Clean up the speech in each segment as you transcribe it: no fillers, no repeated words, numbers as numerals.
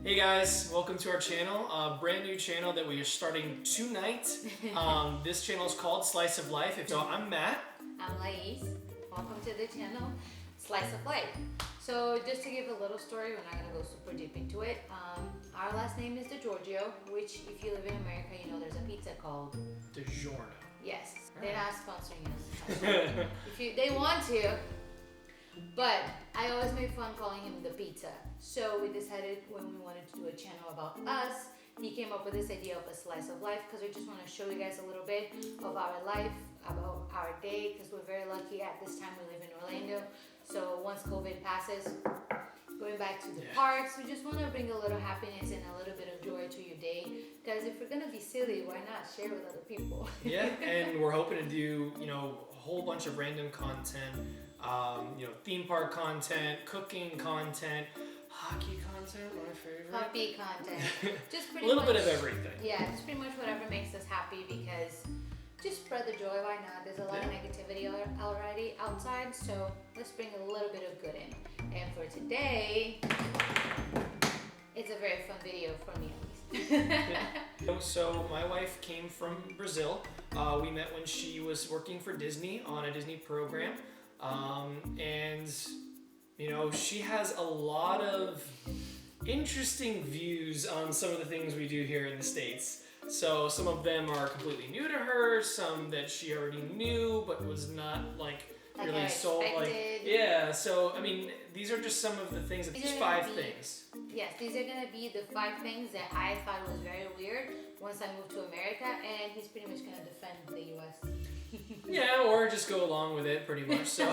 Hey guys, welcome to our channel, a brand new channel that we are starting tonight. This channel is called Slice of Life. So I'm Matt. I'm LAIS. Welcome to the channel, Slice of Life. So just to give a little story, we're not going to go super deep into it. Our last name is DeGiorgio, which if you live in America, you know there's a pizza called DiGiorno. Yes, they're not sponsoring us. They want to, but I always make fun calling him the pizza. So we decided when we wanted to do a channel about us, he came up with this idea of a slice of life because we just want to show you guys a little bit of our life, about our day, because we're very lucky at this time we live in Orlando. So once COVID passes, going back to the parks, we just want to bring a little happiness and a little bit of joy to your day. Because if we're gonna be silly, why not share with other people? Yeah, and we're hoping to do, a whole bunch of random content, theme park content, cooking content, hockey content, my favorite. Puppy content. Just pretty a little much, bit of everything. Yeah, just pretty much whatever makes us happy, because just spread the joy, why not? There's a lot of negativity already outside, so let's bring a little bit of good in. And for today, it's a very fun video for me at least. So my wife came from Brazil. We met when she was working for Disney on a Disney program. And she has a lot of interesting views on some of the things we do here in the States. So some of them are completely new to her, some that she already knew but was not really sold. So these are just some of the things. These 5 things. Yes, these are gonna be the 5 things that I thought was very weird once I moved to America, and he's pretty much gonna defend the US. Yeah, or just go along with it pretty much. So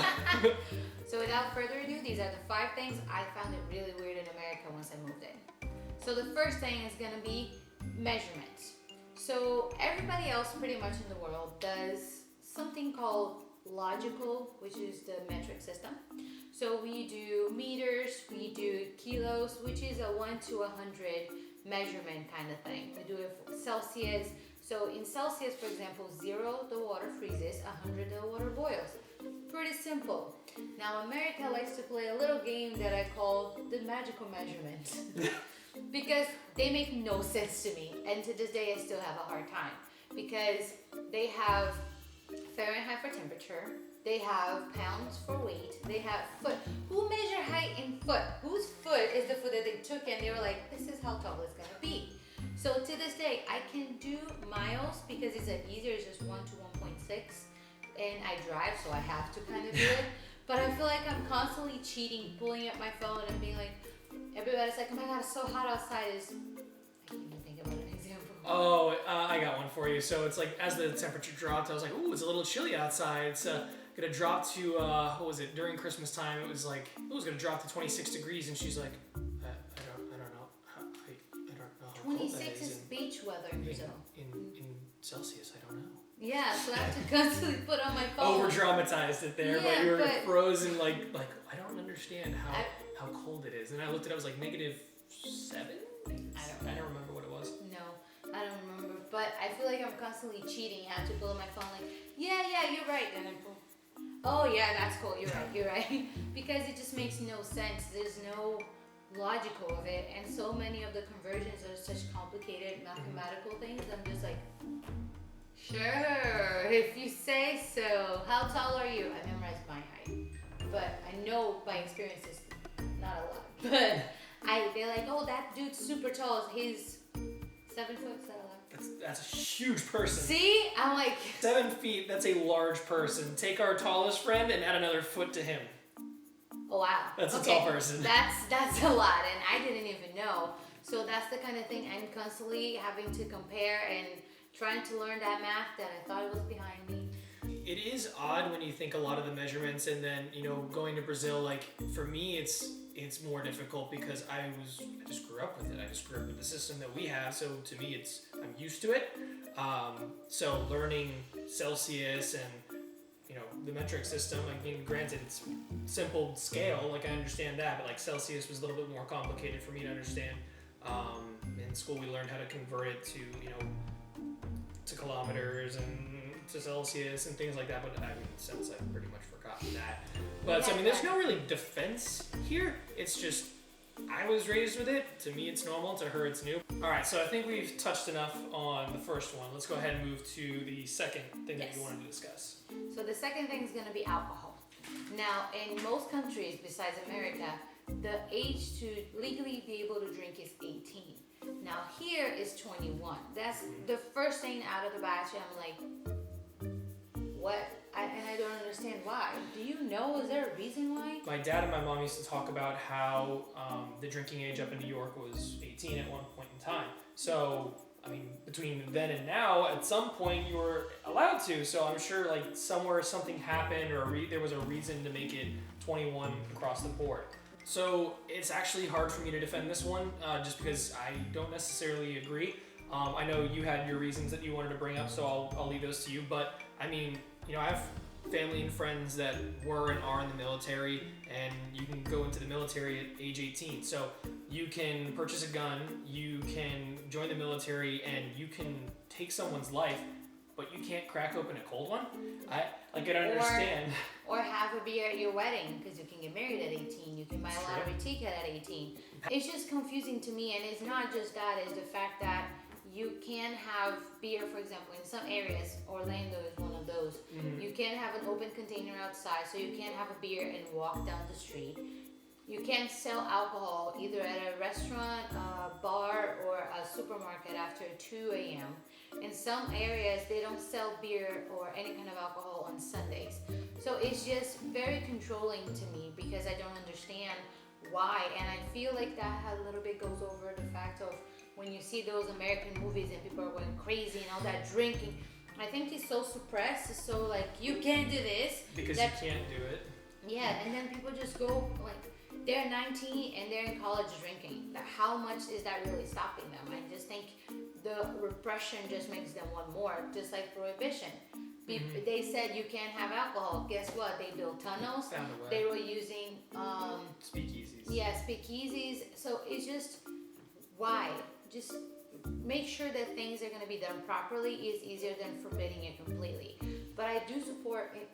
So without further ado, these are the 5 things I found it really weird in America once I moved in. So the first thing is gonna be measurements. So everybody else pretty much in the world does something called logical, which is the metric system. So we do meters, we do kilos, which is a 1 to 100 measurement kind of thing. We do it for Celsius. So in Celsius, for example, 0, the water freezes, 100, the water boils. Pretty simple. Now America likes to play a little game that I call the magical measurement. Because they make no sense to me, and to this day I still have a hard time, because they have Fahrenheit for temperature, they have pounds for weight, they have foot. Who measure height in foot? Whose foot is the foot that they took and they were like, this is how tall it's gonna be? So to this day I can do miles because it's easier, it's just 1 to 1.6, and I drive, so I have to kind of do it. But I feel like I'm constantly cheating, pulling up my phone and being like, everybody's like, oh my god, it's so hot outside. I can't even think about an example. Oh, I got one for you. So it's like, as the temperature dropped, I was like, ooh, it's a little chilly outside. It's gonna drop to, what was it, during Christmas time, it was like, it was gonna drop to 26 degrees, and she's like, I don't know. I don't know how 26 is beach weather in Brazil. In Celsius, I don't know. Yeah, so I have to constantly put on my phone. Over dramatized it there, but you were frozen, like I don't understand how cold it is. And I looked at it, I was like, -7? I don't remember what it was. No, I don't remember. But I feel like I'm constantly cheating. I have to pull up my phone like, yeah, you're right. And I pull, oh yeah, that's cool, you're right. Because it just makes no sense. There's no logical of it. And so many of the conversions are such complicated mathematical things. I'm just like, sure, if you say so. How tall are you? I memorized my height. But I know by experience it's not a lot. But they're like, oh, that dude's super tall. He's 7 foot, is that a lot? That's a huge person. See? I'm like 7 feet, that's a large person. Take our tallest friend and add another foot to him. Oh wow. That's a tall person. That's a lot, and I didn't even know. So that's the kind of thing I'm constantly having to compare and trying to learn that math that I thought it was behind me. It is odd when you think a lot of the measurements, and then going to Brazil, like for me it's more difficult because I just grew up with it. I just grew up with the system that we have, so to me I'm used to it. So learning Celsius and the metric system, granted it's simple scale, like I understand that, but like Celsius was a little bit more complicated for me to understand. In school we learned how to convert it to kilometers and to Celsius and things like that, but since I've pretty much forgotten that. But there's no really defense here. It's just I was raised with it. To me, it's normal. To her, it's new. All right, so I think we've touched enough on the first one. Let's go ahead and move to the second thing that you wanted to discuss. So the second thing is going to be alcohol. Now, in most countries besides America, the age to legally be able to drink is 18. Now here is 21. That's the first thing out of the batch. I'm like, what? And I don't understand why. Do you know? Is there a reason why? My dad and my mom used to talk about how the drinking age up in New York was 18 at one point in time. So, I mean, between then and now, at some point you were allowed to. So I'm sure like somewhere something happened or there was a reason to make it 21 across the board. So it's actually hard for me to defend this one just because I don't necessarily agree. I know you had your reasons that you wanted to bring up, so I'll leave those to you. But I mean, you know, I have family and friends that were and are in the military, and you can go into the military at age 18. So you can purchase a gun, you can join the military, and you can take someone's life, but you can't crack open a cold one? I don't understand. Or have a beer at your wedding, because you can get married at 18. You can buy a lottery ticket at 18. It's just confusing to me, and it's not just that. It's the fact that you can have beer, for example, in some areas. Orlando is one of those. You can't have an open container outside, so you can't have a beer and walk down the street. You can't sell alcohol either at a restaurant, a bar, or a supermarket after 2 a.m. In some areas, they don't sell beer or any kind of alcohol on Sundays. So it's just very controlling to me because I don't understand why. And I feel like that a little bit goes over the fact of when you see those American movies and people are going crazy and all that drinking. I think it's so suppressed. It's so like, you can't do this. Because you can't do it. Yeah, and then people just go like, they're 19 and they're in college drinking. Like, how much is that really stopping them? I just think the repression just makes them want more, just like prohibition. They said you can't have alcohol. Guess what? They built tunnels. Found a way. They were using speakeasies. Yeah, speakeasies. So it's just, why? Just make sure that things are going to be done properly is easier than forbidding it completely. But I do support it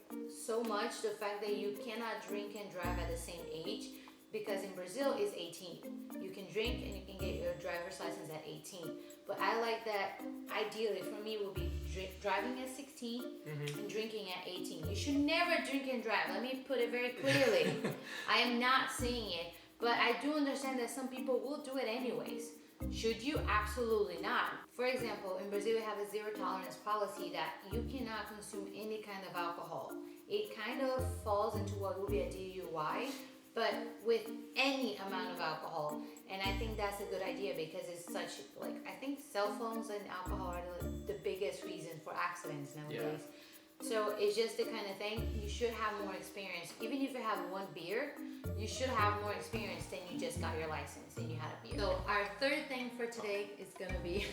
so much, the fact that you cannot drink and drive at the same age, because in Brazil it's 18. You can drink and you can get your driver's license at 18. But I like that, ideally for me, will be driving at 16 and drinking at 18. You should never drink and drive. Let me put it very clearly. I am not saying it, but I do understand that some people will do it anyways. Should you? Absolutely not. For example, in Brazil we have a zero tolerance policy that you cannot consume any kind of alcohol. It kind of falls into what would be a DUI, but with any amount of alcohol. And I think that's a good idea because it's such, like, I think cell phones and alcohol are the biggest reason for accidents nowadays. So it's just the kind of thing, you should have more experience. Even if you have one beer, you should have more experience than you just got your license and you had a beer. So our third thing for today is gonna be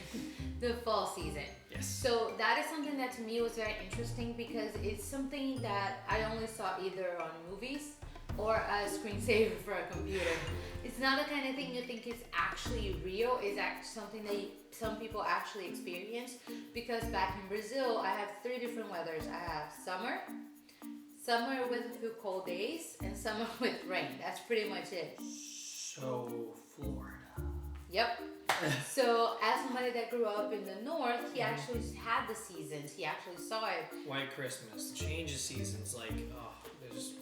the fall season. Yes. So that is something that to me was very interesting because it's something that I only saw either on movies or a screensaver for a computer. It's not the kind of thing you think is actually real. It's actually something that some people actually experience, because back in Brazil, I have 3 different weathers. I have summer with a few cold days, and summer with rain. That's pretty much it. So, Florida. Yep. So as somebody that grew up in the north, he actually had the seasons. He actually saw it. White Christmas, change of seasons, like, oh, there's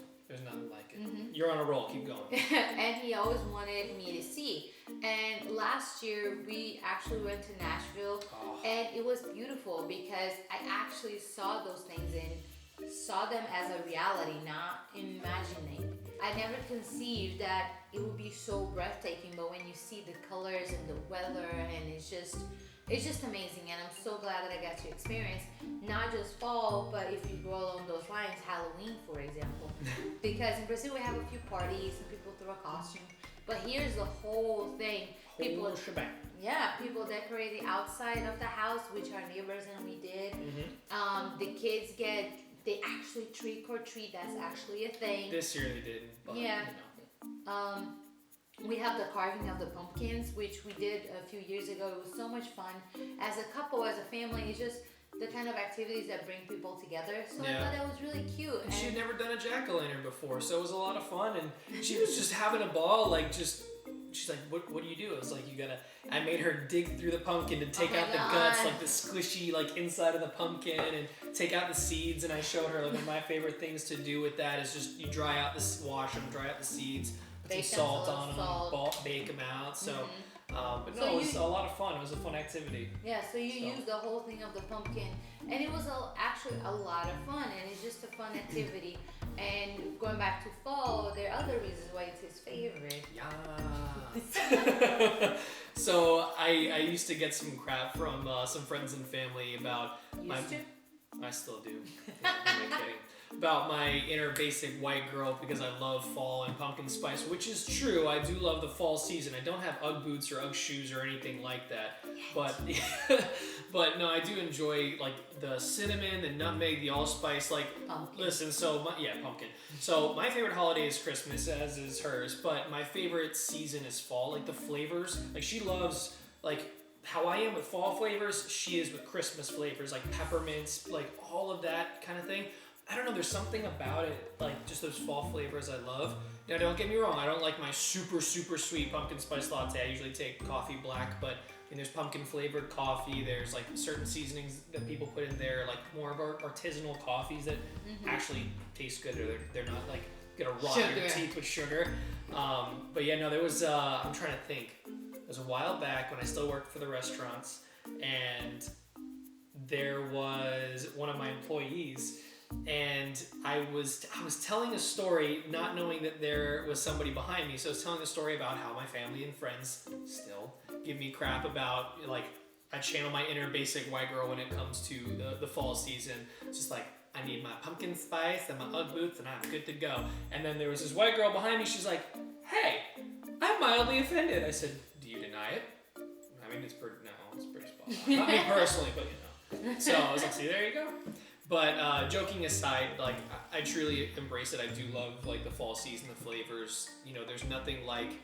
nothing like it. You're on a roll, keep going. And he always wanted me to see. And last year we actually went to Nashville, and it was beautiful because I actually saw those things and saw them as a reality, not imagining. I never conceived that it would be so breathtaking, but when you see the colors and the weather, and it's just amazing. And I'm so glad that I got to experience not just fall, but if you go along those lines, Halloween, for example. Because in Brazil we have a few parties and people throw a costume, but here's the whole thing. Whole shebang. Yeah, people decorate the outside of the house, which our neighbors and we did. The kids they actually trick or treat. That's actually a thing. This year they didn't. But, yeah. You know. We have the carving of the pumpkins, which we did a few years ago. It was so much fun. As a couple, as a family, it's just the kind of activities that bring people together. So I thought that was really cute. And she had never done a jack-o'-lantern before, so it was a lot of fun. And she was just having a ball, like just she's like, what do you do? I was like, I made her dig through the pumpkin to take out the God. guts, like the squishy like inside of the pumpkin, and take out the seeds. And I showed her like one of my favorite things to do with that is just you wash them, dry out the seeds, put Bake some salt on them, salt. bake them out. So. But So no, it was a lot of fun. It was a fun activity. Yeah, so you used the whole thing of the pumpkin, and it was actually a lot of fun, and it's just a fun activity. And going back to fall, there are other reasons why it's his favorite. Yeah. So I used to get some crap from some friends and family about I still do. I'm kidding. About my inner basic white girl because I love fall and pumpkin spice, which is true. I do love the fall season. I don't have Ugg boots or Ugg shoes or anything like that, but no, I do enjoy like the cinnamon, the nutmeg, the allspice. Like, pumpkin. listen, pumpkin. So my favorite holiday is Christmas, as is hers, but my favorite season is fall. Like the flavors, like she loves like. How I am with fall flavors, she is with Christmas flavors, like peppermints, like all of that kind of thing. I don't know, there's something about it, like just those fall flavors I love. Now don't get me wrong, I don't like my super, super sweet pumpkin spice latte. I usually take coffee black, but there's pumpkin flavored coffee, there's like certain seasonings that people put in there, like more of our artisanal coffees that actually taste good, or they're not like gonna rot your teeth with sugar. But yeah, no, there was, I'm trying to think. It was a while back when I still worked for the restaurants, and there was one of my employees, and I was telling a story not knowing that there was somebody behind me. So I was telling a story about how my family and friends still give me crap about, like, I channel my inner basic white girl when it comes to the fall season. It's just like, I need my pumpkin spice and my Ugg boots and I'm good to go. And then there was this white girl behind me. She's like, hey, I'm mildly offended. I said, do you deny it? I mean, it's pretty spot on. Not me personally, but you know. So I was like, see, there you go. But joking aside, like I truly embrace it. I do love like the fall season, the flavors. You know, there's nothing like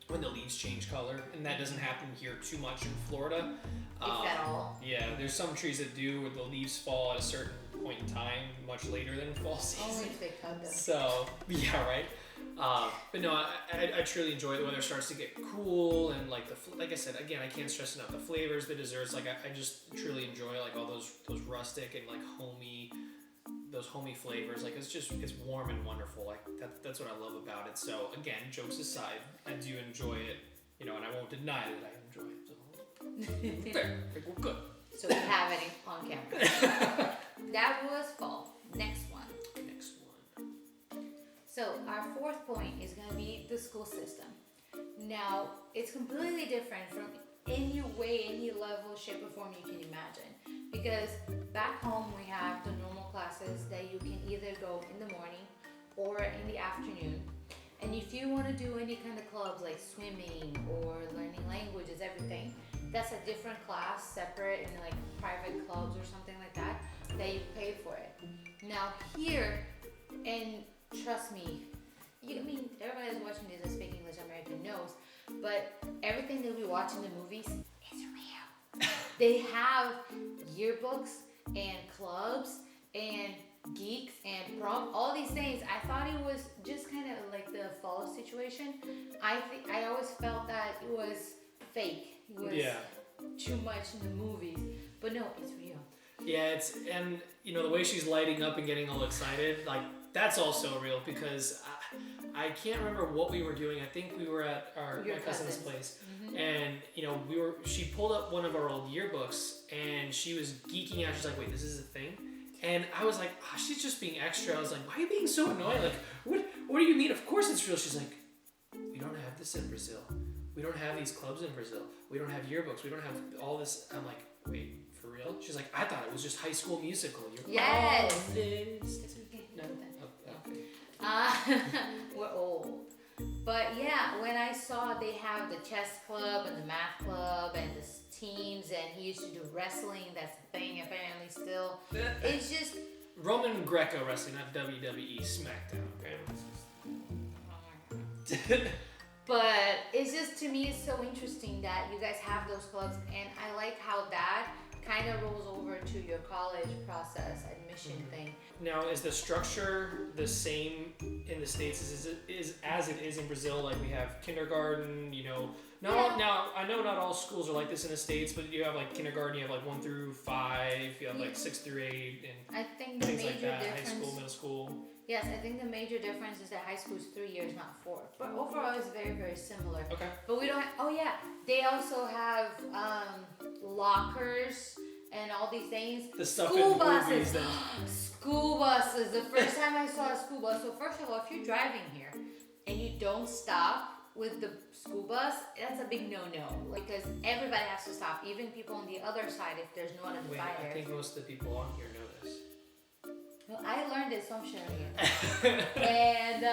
when the leaves change color, and that doesn't happen here too much in Florida. If at all. Yeah, there's some trees that do where the leaves fall at a certain point in time, much later than fall season. Only if they cut them. So yeah, right. But no, I truly enjoy it. The weather starts to get cool, and like like I said, again, I can't stress enough the flavors, the desserts. Like I just truly enjoy like all those rustic and like homey flavors. Like it's warm and wonderful. Like that's what I love about it. So again, jokes aside, I do enjoy it. You know, and I won't deny that I enjoy it. So fair, like we're good. So we have it on camera. That was fall. Next one. So our fourth point is going to be the school system. Now, it's completely different from any way, any level, shape, or form you can imagine. Because back home we have the normal classes that you can either go in the morning or in the afternoon. And if you want to do any kind of clubs like swimming or learning languages, everything, that's a different class, separate in like private clubs or something like that you pay for it. Now here, and trust me, everybody that's watching this that speaks English American knows, but everything that we watch in the movies is real. They have yearbooks and clubs and geeks and prom, all these things. I thought it was just kind of like the fall situation. I always felt that it was fake. It was too much in the movies, but no, it's real. Yeah, and you know the way she's lighting up and getting all excited, like that's also real because I can't remember what we were doing. I think we were at my cousin's place, and you know she pulled up one of our old yearbooks and she was geeking out. She's like, "Wait, this is a thing?" And I was like, "Oh, she's just being extra." I was like, "Why are you being so annoying? Like, what do you mean? Of course it's real." She's like, "We don't have this in Brazil. We don't have these clubs in Brazil. We don't have yearbooks. We don't have all this." I'm like, "Wait, for real?" She's like, "I thought it was just High School Musical." Yes. Oh, no. We're old. But yeah, when I saw they have the chess club and the math club and the teams, and he used to do wrestling, that's the thing apparently still. It's just Roman Greco wrestling, not WWE SmackDown, apparently. But it's just, to me, it's so interesting that you guys have those clubs, and I like how that kind of rolls over to your college process, admission thing. Now, is the structure the same in the States as it is in Brazil? Like we have kindergarten, you know, now I know not all schools are like this in the States, but you have like kindergarten, you have like 1 through 5, you have like 6 through 8, and I think the things major like that, difference, high school, middle school. yes, I think the major difference is that high school is 3 years, not 4. But overall, it's very, very similar. Okay. But we don't have, oh yeah, they also have lockers and all these things. The stuff School in buses. movies then. School buses. The first time I saw a school bus. So first of all, if you're driving here and you don't stop with the school bus, that's a big no-no. Because everybody has to stop, even people on the other side if there's no other Wait, divider. I think most of the people on here know this. Well, I learned it, so I'm sharing it. And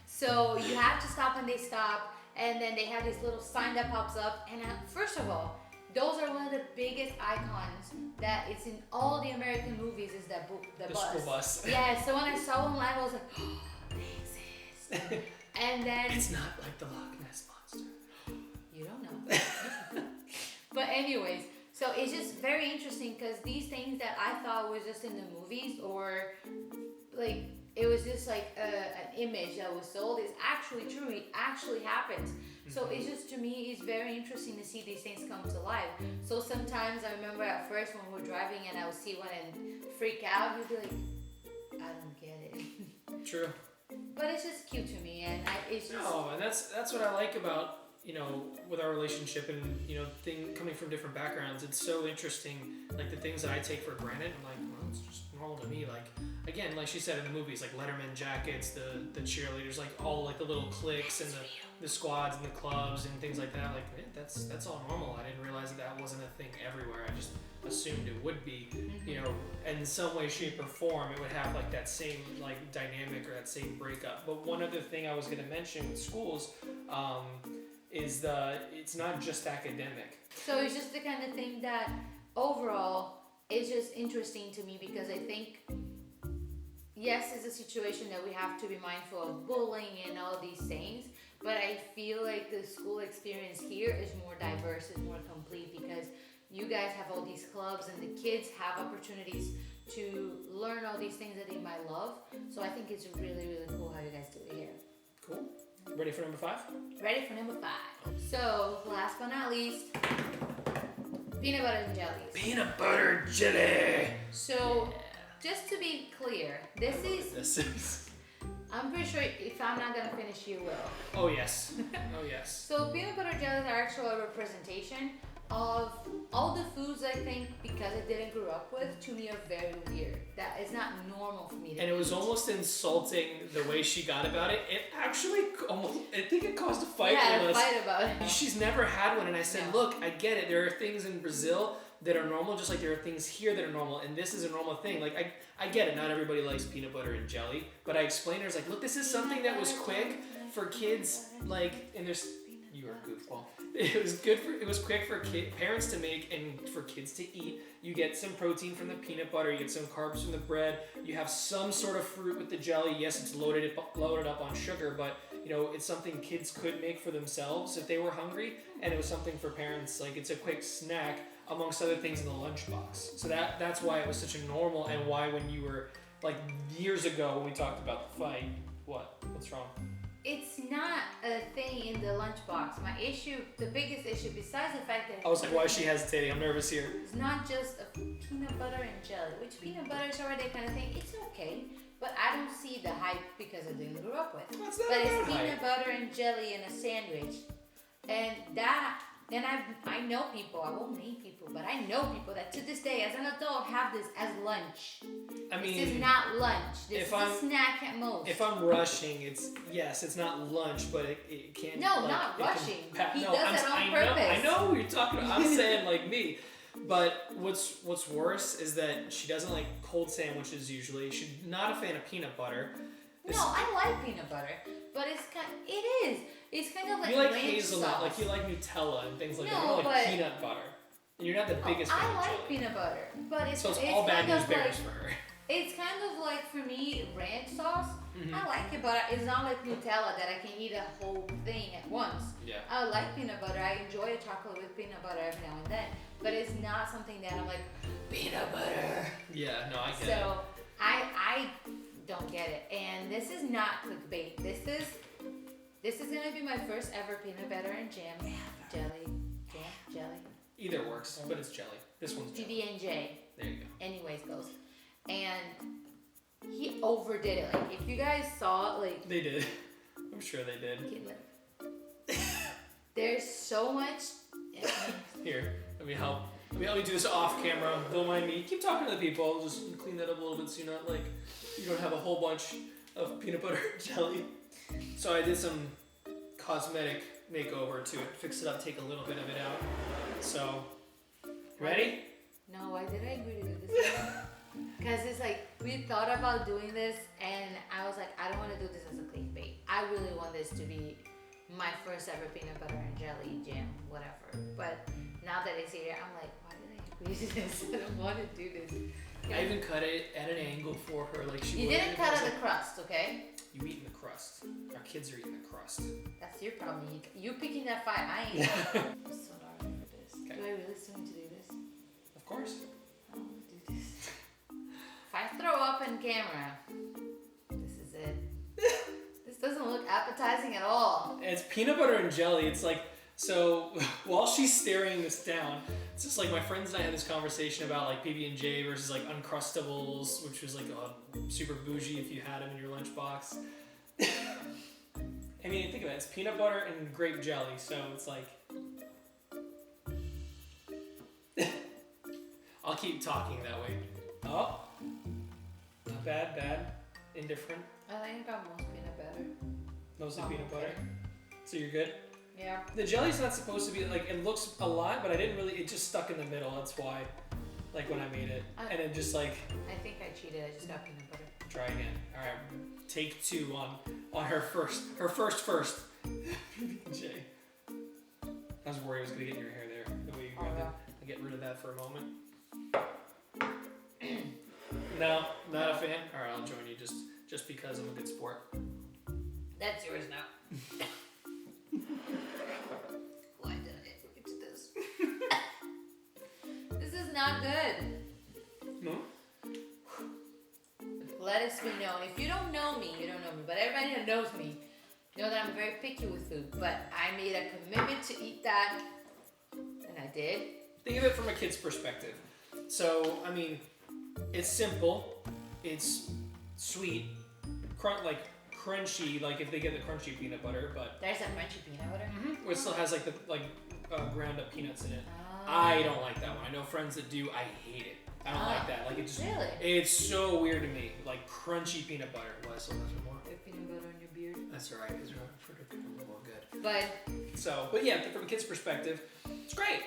so you have to stop when they stop, and then they have this little sign that pops up. And first of all, those are one of the biggest icons that it's in all the American movies is that the bus. School bus. Yeah, so when I saw one live, I was like, oh, they exist. And then It's not like the Loch Ness Monster. you don't know. But anyways, so it's just very interesting because these things that I thought was just in the movies or like it was just like an image that was sold is actually true. It actually happens. So it's just, to me, it's very interesting to see these things come to life. So sometimes I remember at first when we were driving and I would see one and freak out, you'd be like, I don't get it. True. But it's just cute to me, and it's just... No, and that's what I like about, you know, with our relationship and, you know, coming from different backgrounds. It's so interesting, like the things that I take for granted. I'm like, well, it's just normal to me. Like, again, like she said in the movies, like Letterman jackets, the cheerleaders, like all like the little cliques and the squads and the clubs and things like that. Like, that's all normal. I didn't realize that wasn't a thing everywhere. I just assumed it would be, you know, in some way, shape, or form, it would have like that same like dynamic or that same breakup. But one other thing I was going to mention with schools is it's not just academic. So it's just the kind of thing that overall is just interesting to me because I think, yes, it's a situation that we have to be mindful of bullying and all these things, but I feel like the school experience here is more diverse, is more complete because you guys have all these clubs and the kids have opportunities to learn all these things that they might love. So I think it's really, really cool how you guys do it here. Cool. Ready for number 5? Ready for number 5. So last but not least, peanut butter and jellies. Peanut butter jelly. So just to be clear, this is... I'm pretty sure if I'm not gonna finish, you will. Oh yes. Oh yes. So peanut butter jellies are actually a representation of all the foods I think, because I didn't grow up with, to me are very weird. That is not normal for me to And it was eat. almost insulting the way she got about it. It actually almost, I think it caused a fight We had with a us. fight about it. She's never had one, and I said, No. look, I get it. There are things in Brazil that are normal, just like there are things here that are normal, and this is a normal thing. Like, I get it. Not everybody likes peanut butter and jelly, but I explained to her, I was like, look, this is something that was quick for kids, like, and there's... You are a goofball. It was quick for parents to make and for kids to eat. You get some protein from the peanut butter. You get some carbs from the bread. You have some sort of fruit with the jelly. Yes, it's loaded up on sugar, but you know it's something kids could make for themselves if they were hungry, and it was something for parents. Like it's a quick snack amongst other things in the lunchbox. So that's why it was such a normal, and why when you were like years ago when we talked about the fight, what's wrong? It's not a thing in the lunchbox. My issue, the biggest issue, besides the fact that I was like, why is she hesitating? I'm nervous here. it's not just a peanut butter and jelly, which peanut butter is already kind of thing. It's okay, but I don't see the hype because I didn't grow up with. That's not But about it's peanut hype. butter and jelly in a sandwich, and I know people. I won't name people, but I know people that to this day, as an adult, have this as lunch. I mean, this is not lunch. This if is a snack at most. If I'm rushing, it's not lunch, but it can. No, like, not it can rushing. He no, does it on I purpose. know what you're talking about. I'm saying like me. But what's worse is that she doesn't like cold sandwiches usually. She's not a fan of peanut butter. No, I like peanut butter, but it's kind of like you like ranch hazelnut, sauce. like you like Nutella and things like that. No, You don't like but- peanut butter. And you're not the biggest fan I of like jelly. peanut butter, but it's So it's it's all bad kind news of bears like, for her. It's kind of like, for me, ranch sauce. Mhm. I like it, but it's not like Nutella that I can eat a whole thing at once. Yeah. I like peanut butter. I enjoy a chocolate with peanut butter every now and then, but it's not something that I'm like, peanut butter. Yeah, no, I get it. So I don't get it. And this is not clickbait. This is gonna be my first ever peanut butter and jam jelly. Either works, but it's jelly. This one's jelly. PB&J. There you go. Anyways, goes. And he overdid it. Like, if you guys saw, like, They did. I'm sure they did. there's so much. Here, let me help. Let me do this off camera. Don't mind me. Keep talking to the people. I'll just clean that up a little bit so you're not like, you don't have a whole bunch of peanut butter jelly. So I did some cosmetic makeover to it. Fix it up, take a little bit of it out. So, ready? No, why did I agree to do this? Because it's like, we thought about doing this, and I was like, I don't want to do this as a clickbait. I really want this to be my first ever peanut butter and jelly jam, whatever. But now that it's here, I'm like, why did I agree to this? I don't want to do this. I even cut it at an angle for her, like she. You didn't cut out the crust, okay? You eating the crust. Our kids are eating the crust. That's your problem. You picking that fight. I ain't. I'm so nervous for this. Okay. Do I really still need to do this? Of course. I don't want to do this. If I throw up on camera, this is it. This doesn't look appetizing at all. It's peanut butter and jelly. It's like, so while she's staring this down, it's just like my friends and I had this conversation about like PB&J versus like Uncrustables, which was like super bougie if you had them in your lunchbox. I mean, think of it. It's peanut butter and grape jelly, so it's like. I'll keep talking that way. Oh, not bad, indifferent. I think I'm most peanut butter. Mostly Not peanut okay. butter. So you're good? Yeah. The jelly's not supposed to be like, it looks a lot, but I didn't really, it just stuck in the middle. That's why, like when I made it. And it just like. I think I cheated. I just got peanut butter. Try again. All right, take two on her first PB&J. I was worried I was gonna get in your hair there. The way you grabbed it. I'll get rid of that for a moment. No, not a fan. All right, I'll join you just because I'm a good sport. That's yours now. Why did I do this? This is not good. No? Let us be known. If you don't know me, you don't know me. But everybody that knows me know that I'm very picky with food. But I made a commitment to eat that, and I did. Think of it from a kid's perspective. So, I mean, it's simple, it's sweet, like crunchy, like if they get the crunchy peanut butter, but There's a crunchy peanut butter. it still has like the ground up peanuts in it. Oh. I don't like that one. I know friends that do. I hate it. I don't like that. Like it just. Really? It's so weird to me. Like crunchy peanut butter. Why so much more? Peanut butter on your beard. That's alright. It's real good. But So, but yeah, from a kid's perspective, it's great.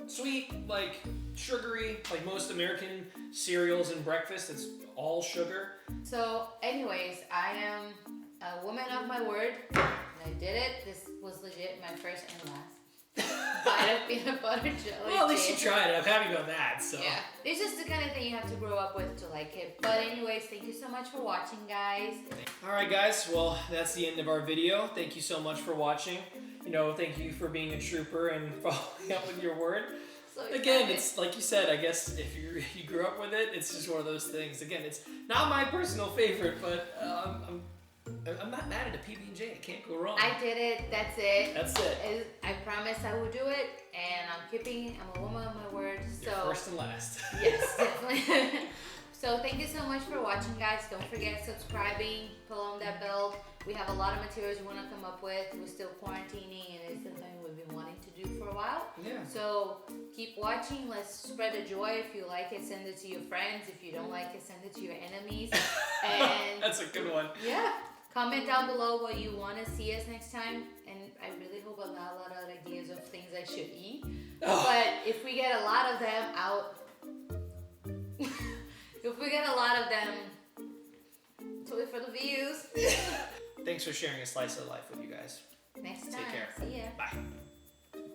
Sweet, like sugary, like most American cereals and breakfast. It's all sugar. so, anyways, I am a woman of my word, and I did it. This was legit my first and last bite of peanut butter jelly. Well, at least you tried it. I'm happy about that. So. Yeah, it's just the kind of thing you have to grow up with to like it. But anyways, thank you so much for watching, guys. All right, guys. Well, that's the end of our video. Thank you so much for watching. You know, thank you for being a trooper and following up with your word. So Again, it's like you said. I guess if you grew up with it, it's just one of those things. Again, it's not my personal favorite, but I'm not mad at a PB&J. It can't go wrong. I did it. That's it. That's it. I promised I would do it, and I'm a woman of my word. So You're first and last. Yes, definitely. So thank you so much for watching, guys. Don't forget subscribing, pull on that bell. We have a lot of materials we want to come up with. We're still quarantining, and it's something we've been wanting to do for a while. Yeah. So keep watching. Let's spread the joy. If you like it, send it to your friends. If you don't like it, send it to your enemies. And That's a good one. yeah, comment down below what you want to see us next time. And I really hope I got a lot of ideas of things I should eat. Oh. But if we get a lot of them out, if we get a lot of them, do it for the views. Thanks for sharing a slice of life with you guys. Next time. Take care. See ya. Bye.